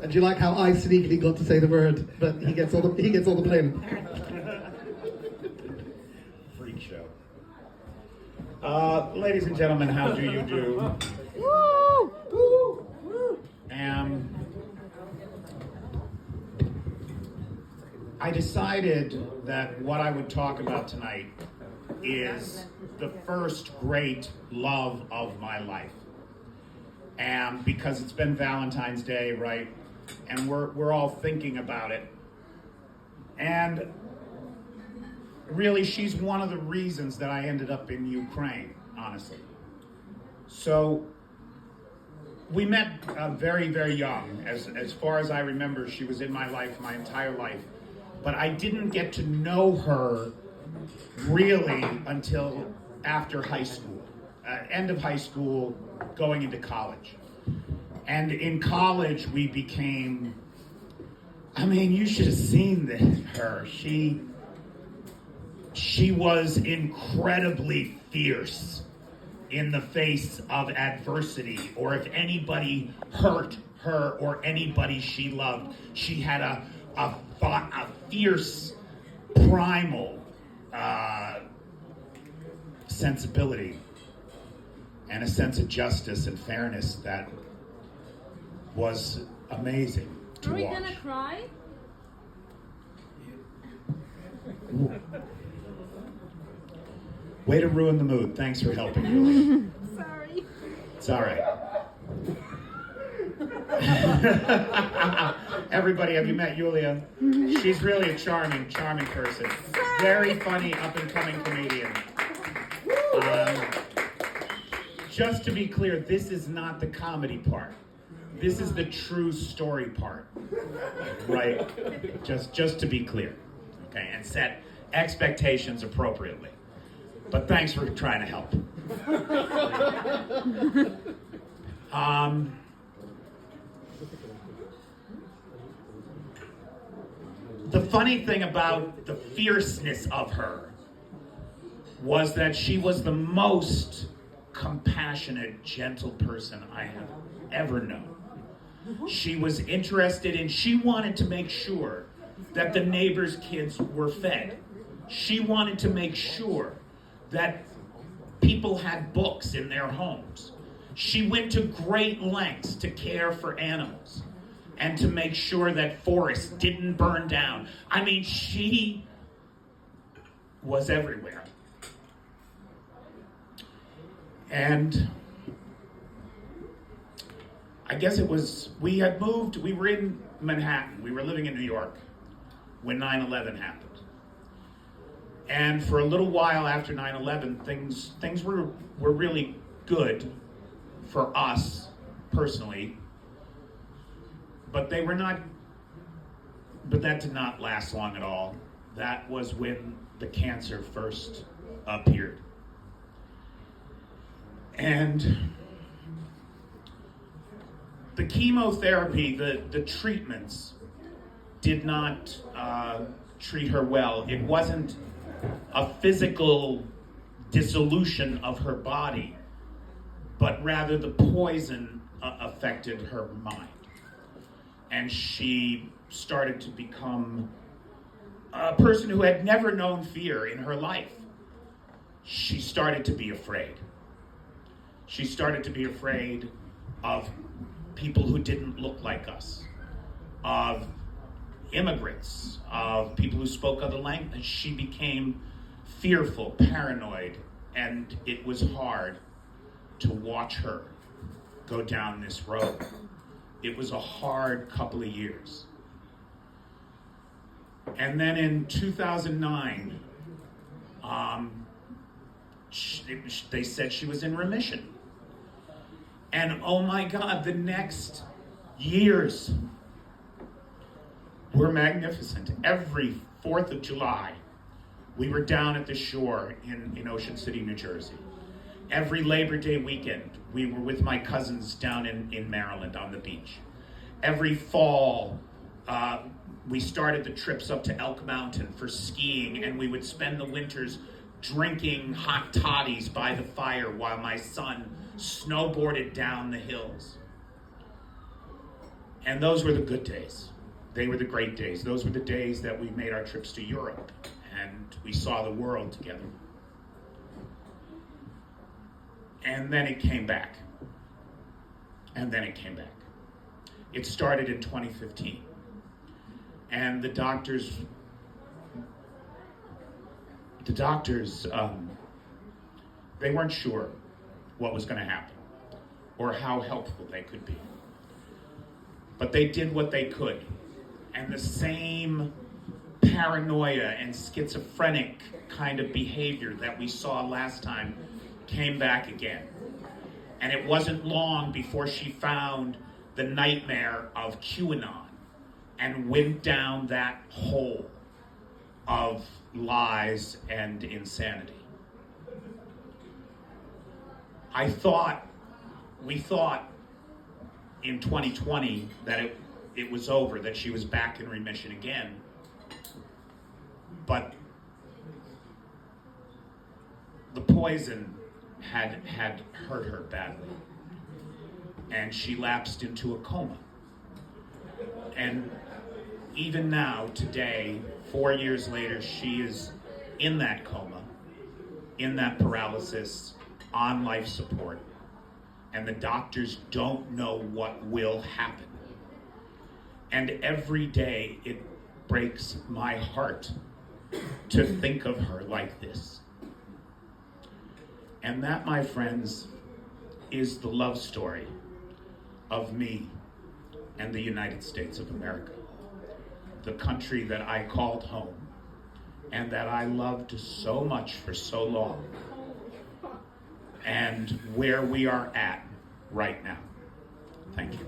And do you like how I sneakily got to say the word, but he gets all the blame? Freak show. Ladies and gentlemen, how do you do? Woo! Woo! I decided that what I would talk about tonight is the first great love of my life. And because it's been Valentine's Day, right? And we're all thinking about it. And really, she's one of the reasons that I ended up in Ukraine, honestly. So we met very, very young. As far as I remember, she was in my life my entire life. But I didn't get to know her really until after high school, end of high school, going into college. And in college, we became, I mean, you should have seen her. She was incredibly fierce in the face of adversity, or if anybody hurt her or anybody she loved, she had a fierce, primal sensibility and a sense of justice and fairness that was amazing to watch. Are we gonna cry? Way to ruin the mood. Thanks for helping, Julia. Sorry. It's all right. Everybody, have you met Julia? She's really a charming person. Very funny, up-and-coming comedian. Just to be clear, this is not the comedy part. This is the true story part, right? Just to be clear, okay? And set expectations appropriately. But thanks for trying to help. The funny thing about the fierceness of her was that she was the most compassionate, gentle person I have ever known. She was interested in, she wanted to make sure that the neighbors' kids were fed. She wanted to make sure that people had books in their homes. She went to great lengths to care for animals and to make sure that forests didn't burn down. I mean, she was everywhere. And I guess it was, we had moved, we were in Manhattan, we were living in New York when 9/11 happened. And for a little while after 9/11, things were really good for us personally, but they were not, but that did not last long at all. That was when the cancer first appeared. And the chemotherapy, the treatments did not treat her well. It wasn't a physical dissolution of her body, but rather the poison affected her mind. And she started to become a person who had never known fear in her life. She started to be afraid. She started to be afraid of people who didn't look like us, of immigrants, of people who spoke other languages. She became fearful, paranoid, and it was hard to watch her go down this road. It was a hard couple of years. And then in 2009, they said she was in remission. And oh my God, the next years were magnificent. Every 4th of July, we were down at the shore in Ocean City, New Jersey. Every Labor Day weekend, we were with my cousins down in Maryland on the beach. Every fall, we started the trips up to Elk Mountain for skiing, and we would spend the winters drinking hot toddies by the fire while my son snowboarded down the hills. And those were the good days. They were the great days. Those were the days that we made our trips to Europe and we saw the world together. And then it came back. And then it came back. It started in 2015. And the doctors, they weren't sure what was going to happen or how helpful they could be. But they did what they could. And the same paranoia and schizophrenic kind of behavior that we saw last time came back again. And it wasn't long before she found the nightmare of QAnon and went down that hole of lies and insanity. We thought in 2020 that it was over, that she was back in remission again. But the poison had hurt her badly. And she lapsed into a coma. And even now, today, 4 years later, she is in that coma, in that paralysis, on life support. And the doctors don't know what will happen. And every day it breaks my heart to think of her like this. And that, my friends, is the love story of me and the United States of America, the country that I called home and that I loved so much for so long, and where we are at right now. Thank you.